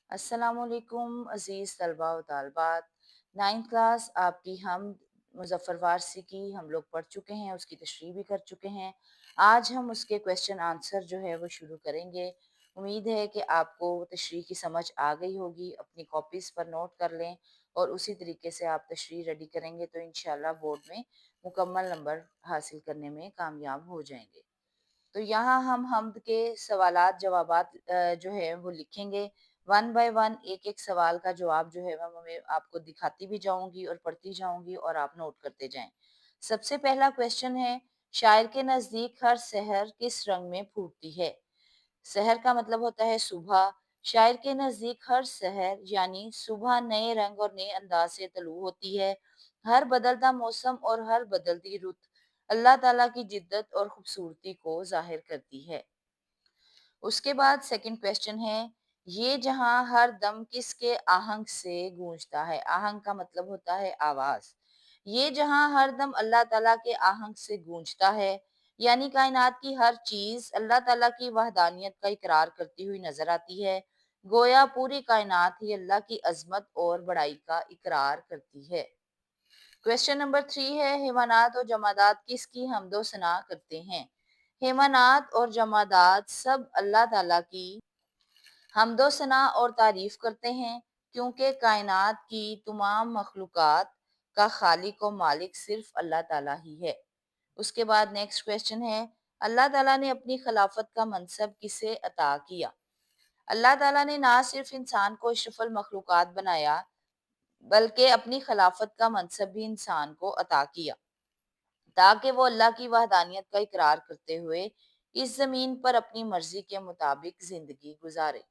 अस्सलाम वालेकुम अज़ीज़ तलबा व तालबात। 9th क्लास आपकी हम मुज़फ़्फ़र वारसी की हम लोग पढ़ चुके हैं, उसकी तशरीह भी कर चुके हैं। आज हम उसके क्वेश्चन आंसर जो है वो शुरू करेंगे। उम्मीद है कि आपको तशरीह की समझ आ गई होगी। अपनी कॉपीज़ पर नोट कर लें और उसी तरीके से आप तशरीह रेडी करेंगे तो इंशाल्लाह बोर्ड में मुकम्मल नंबर हासिल करने में कामयाब हो जाएंगे। तो यहाँ हम हम्द के सवालात जवाबात जो है वो लिखेंगे। वन बाय वन एक एक सवाल का जवाब जो है वो मैं आपको दिखाती भी जाऊंगी और पढ़ती जाऊंगी और आप नोट करते जाएं। सबसे पहला क्वेश्चन है, शायर के नजदीक हर सहर किस रंग में फूटती है? सहर का मतलब होता है सुबह। शायर के नजदीक हर सहर यानी सुबह नए रंग और नए अंदाज से तलू होती है। हर बदलता मौसम और हर बदलती रुत अल्लाह ताला की जिद्दत और खूबसूरती को जाहिर करती है। उसके बाद सेकंड क्वेश्चन है, ये जहां हर दम किसके आहंग से गूंजता है? आहंग का मतलब होता है आवाज। ये जहां हर दम अल्लाह ताला के आहंग से गूंजता है, यानी कायनात की हर चीज अल्लाह ताला की वहदानियत का इकरार करती हुई नजर आती है। गोया पूरी कायनात ही अल्लाह की अजमत और बड़ाई का इकरार करती है। क्वेश्चन नंबर 3 है, हैवानात और जमादात किसकी हम्दो सना करते हैं? हैवानात और जमादात सब अल्लाह ताला की हम्दो सना और तारीफ करते हैं, क्योंकि कायनात की तमाम मखलूकात का खालिक और मालिक सिर्फ अल्लाह ताला ही है। उसके बाद नेक्स्ट क्वेश्चन है, अल्लाह ताला ने अपनी खिलाफत का मनसब किसे अता किया? अल्लाह ताला ने ना सिर्फ इंसान को अशरफुल मखलूकात बनाया, बल्कि अपनी खिलाफत का मनसब भी इंसान को अता किया, ताकि वो अल्लाह की वहदानियत का इकरार करते हुए इस जमीन पर अपनी मर्जी के मुताबिक जिंदगी गुजारे।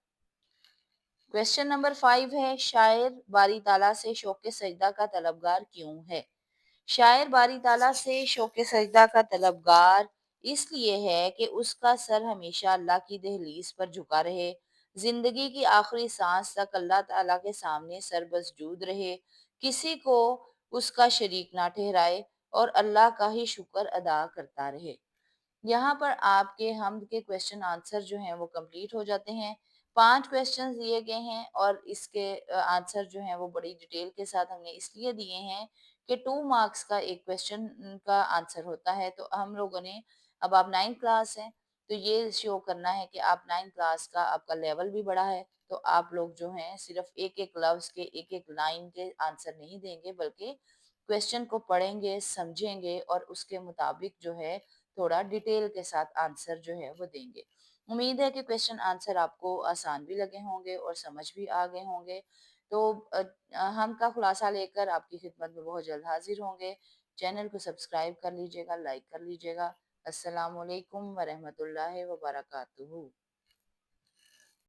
क्वेश्चन नंबर 5 है, शायर बारी ताला से शौक सजदा का तलबगार क्यों है? शायर बारी ताला से शौक सजदा का तलबगार इसलिए है कि उसका सर हमेशा अल्लाह की दहलीज पर झुका रहे, जिंदगी की आखिरी सांस तक अल्लाह ताला के सामने सरबसजूद रहे, किसी को उसका शरीक ना ठहराए और अल्लाह का ही शुक्र अदा करता रहे। यहाँ पर आपके हम के क्वेश्चन आंसर जो हैं वो कंप्लीट हो जाते हैं। 5 क्वेश्चन दिए गए हैं और इसके आंसर जो हैं वो बड़ी डिटेल के साथ हमने इसलिए दिए हैं कि 2 मार्क्स का एक क्वेश्चन का आंसर होता है। तो हम लोगों ने, अब आप 9th क्लास हैं, तो ये शो करना है कि आप 9th क्लास का आपका लेवल भी बड़ा है। तो आप लोग जो हैं सिर्फ एक-एक लफ्ज़ के एक-एक लाइन के आंसर नहीं देंगे, बल्कि क्वेश्चन को पढ़ेंगे, समझेंगे और उसके मुताबिक जो है थोड़ा डिटेल के साथ आंसर जो है वो देंगे। उम्मीद है कि क्वेश्चन आंसर आपको आसान भी लगे होंगे और समझ भी आ गए होंगे। तो हम का खुलासा लेकर आपकी खिदमत में बहुत जल्द हाजिर होंगे। चैनल को सब्सक्राइब कर लीजिएगा, लाइक कर लीजिएगा। अस्सलाम वालेकुम व रहमतुल्लाहि व बरकातुहू।